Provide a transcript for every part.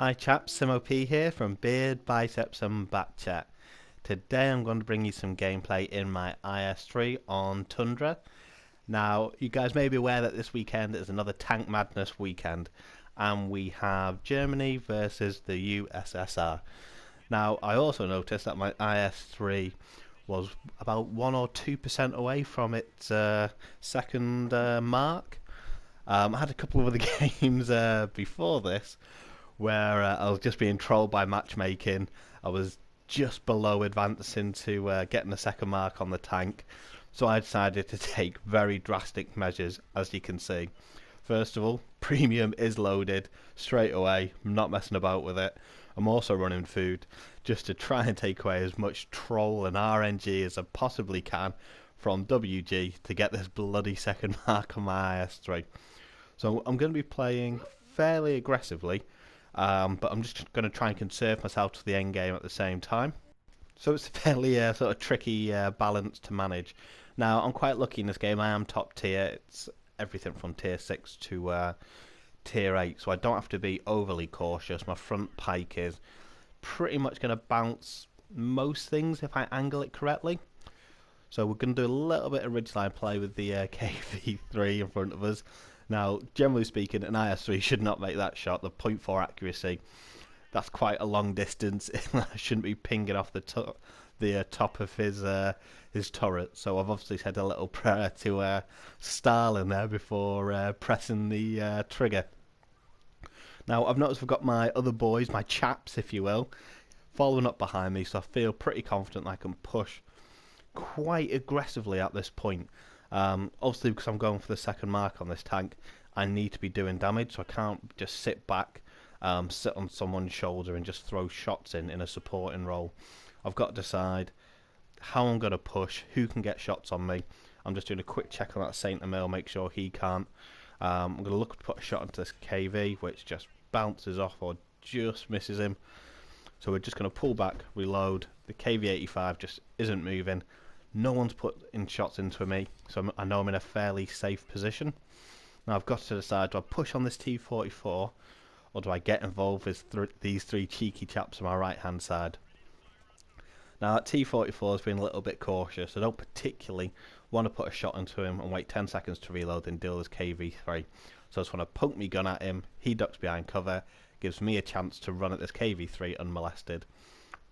Hi chaps, MOP here from Beard, Biceps and Batchat. Today I'm going to bring you some gameplay in my IS-3 on Tundra. Now, you guys may be aware that this weekend is another Tank Madness weekend, and we have Germany versus the USSR. Now, I also noticed that my IS-3 was about 1 or 2% away from its second mark. I had a couple of other games before this where I was just being trolled by matchmaking. I was just below advancing to getting a second mark on the tank, so I decided to take very drastic measures, as you can see. First of all, premium is loaded straight away. I'm not messing about with it. I'm also running food just to try and take away as much troll and RNG as I possibly can from WG to get this bloody second mark on my IS-3. So I'm going to be playing fairly aggressively, but I'm just going to try and conserve myself to the end game at the same time. So it's a fairly sort of tricky balance to manage. Now, I'm quite lucky in this game. I am top tier. It's everything from tier 6 to tier 8, so I don't have to be overly cautious. My front pike is pretty much going to bounce most things if I angle it correctly. So we're going to do a little bit of ridgeline play with the KV3 in front of us. Now, generally speaking, an IS-3 should not make that shot. The .4 accuracy, that's quite a long distance. I shouldn't be pinging off the top of his turret. So I've obviously said a little prayer to Stalin there before pressing the trigger. Now, I've noticed we've got my other boys, my chaps, if you will, following up behind me. So I feel pretty confident I can push quite aggressively at this point. Obviously, because I'm going for the second mark on this tank, I need to be doing damage, so I can't just sit back, sit on someone's shoulder and just throw shots in a supporting role. I've got to decide how I'm going to push, who can get shots on me. I'm just doing a quick check on that Saint Emil, make sure he can't. I'm going to look to put a shot into this KV, which just bounces off or just misses him. So we're just going to pull back, reload. The KV-85 just isn't moving. No one's put in shots into me, so I know I'm in a fairly safe position. Now I've got to decide, do I push on this T-44, or do I get involved with these three cheeky chaps on my right hand side? Now that T-44 has been a little bit cautious. I don't particularly want to put a shot into him and wait 10 seconds to reload and deal with KV-3. So I just want to poke my gun at him, he ducks behind cover, gives me a chance to run at this KV-3 unmolested.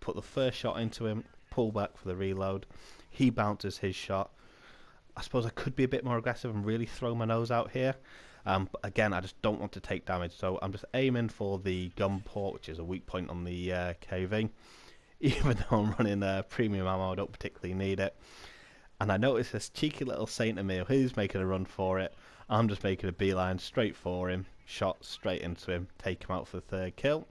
Put the first shot into him, pull back for the reload. He bounces his shot. I suppose I could be a bit more aggressive and really throw my nose out here. But again, I just don't want to take damage. So I'm just aiming for the gun port, which is a weak point on the KV. Even though I'm running premium ammo, I don't particularly need it. And I notice this cheeky little Saint Emil. He's making a run for it. I'm just making a beeline straight for him. Shot straight into him. Take him out for the third kill.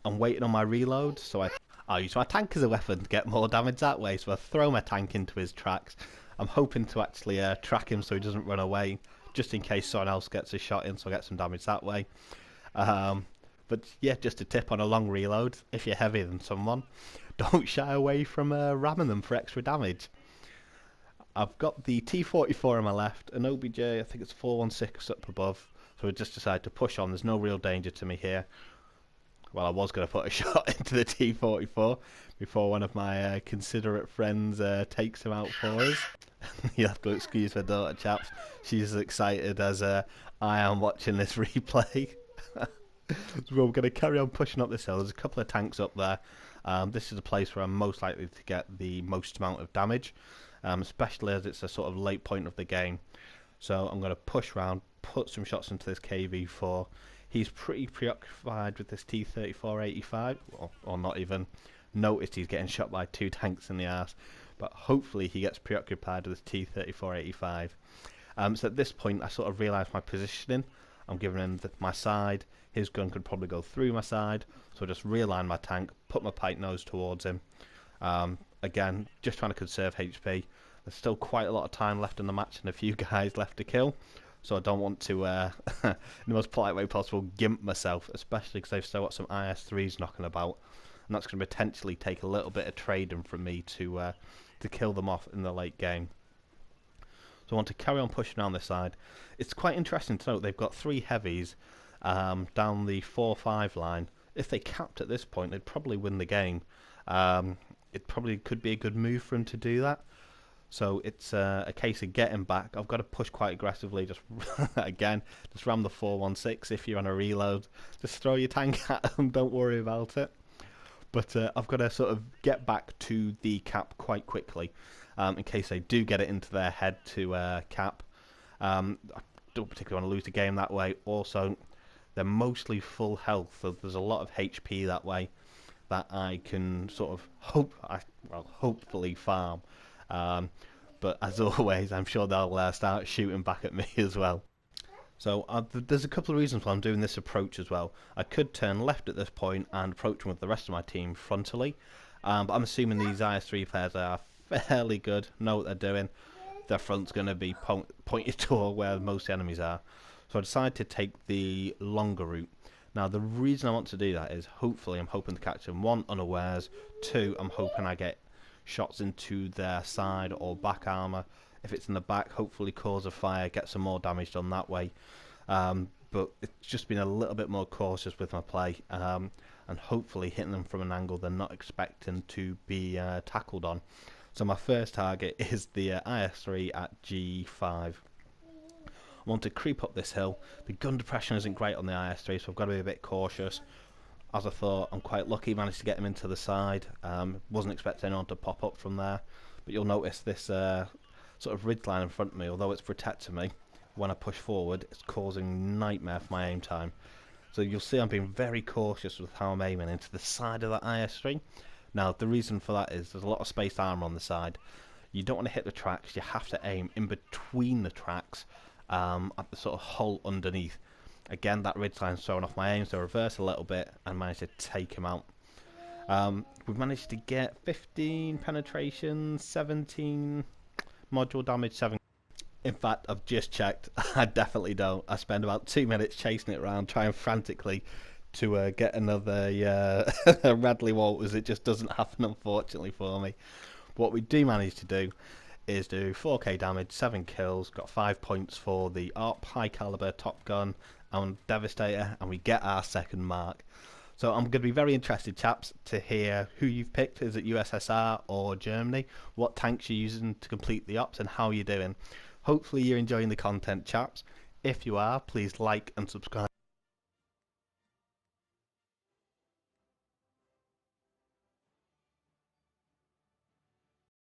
I'm waiting on my reload, so I'll use my tank as a weapon to get more damage that way. So I throw my tank into his tracks. I'm hoping to actually track him so he doesn't run away, just in case someone else gets a shot in, so I get some damage that way. But yeah, just a tip on a long reload: if you're heavier than someone, don't shy away from ramming them for extra damage. I've got the T-44 on my left, an OBJ, I think it's 416 up above, so I just decided to push on. There's no real danger to me here. Well, I was going to put a shot into the T-44 before one of my considerate friends takes him out for us. You'll have to excuse my daughter, chaps. She's as excited as I am watching this replay. So we're going to carry on pushing up this hill. There's a couple of tanks up there. This is a place where I'm most likely to get the most amount of damage, especially as it's a sort of late point of the game. So I'm going to push round, put some shots into this KV-4. He's pretty preoccupied with this T-34-85, or not even noticed he's getting shot by two tanks in the arse. But hopefully he gets preoccupied with this T-34-85. So at this point I sort of realised my positioning. I'm giving him my side. His gun could probably go through my side. So I just realign my tank, put my pike nose towards him. Again, just trying to conserve HP. There's still quite a lot of time left in the match and a few guys left to kill. So I don't want to, in the most polite way possible, gimp myself, especially because they've still got some IS-3s knocking about. And that's going to potentially take a little bit of trading from me to kill them off in the late game. So I want to carry on pushing around this side. It's quite interesting to note they've got three heavies down the 4-5 line. If they capped at this point, they'd probably win the game. It probably could be a good move for him to do that. So it's a case of getting back. I've got to push quite aggressively. Just again, just ram the 4-1-6 if you're on a reload. Just throw your tank at them. Don't worry about it. But I've got to sort of get back to the cap quite quickly, in case they do get it into their head to cap. I don't particularly want to lose the game that way. Also, they're mostly full health, so there's a lot of HP that way that I can sort of hopefully farm. But as always, I'm sure they'll start shooting back at me as well. So there's a couple of reasons why I'm doing this approach as well. I could turn left at this point and approach them with the rest of my team frontally, but I'm assuming these IS-3 players are fairly good, know what they're doing. Their front's going to be pointed toward where most enemies are. So I decided to take the longer route. Now the reason I want to do that is hopefully I'm hoping to catch them, 1, unawares, 2, I'm hoping I get shots into their side or back armour. If it's in the back, hopefully cause a fire, get some more damage done that way. But it's just been a little bit more cautious with my play, and hopefully hitting them from an angle they're not expecting to be tackled on. So my first target is the IS-3 at G5. I want to creep up this hill. The gun depression isn't great on the IS-3, so I've got to be a bit cautious. As I thought, I'm quite lucky, managed to get him into the side. Wasn't expecting anyone to pop up from there. But you'll notice this sort of ridge line in front of me, although it's protecting me, when I push forward, it's causing nightmare for my aim time. So you'll see I'm being very cautious with how I'm aiming into the side of that IS-3. Now, the reason for that is there's a lot of spaced armour on the side. You don't want to hit the tracks, you have to aim in between the tracks, at the sort of hole underneath. Again, that ridge line's throwing off my aim, so I reverse a little bit and manage to take him out. We've managed to get 15 penetration, 17 module damage, 7. In fact, I've just checked. I definitely don't. I spend about 2 minutes chasing it around, trying frantically to get another Radley Walters. It just doesn't happen, unfortunately, for me. What we do manage to do is do 4k damage, 7 kills, got 5 points for the ARP, high caliber, top gun, and Devastator, and we get our second mark. So I'm going to be very interested, chaps, to hear who you've picked. Is it USSR or Germany? What tanks you're using to complete the ops and how you're doing. Hopefully you're enjoying the content, chaps. If you are, please like and subscribe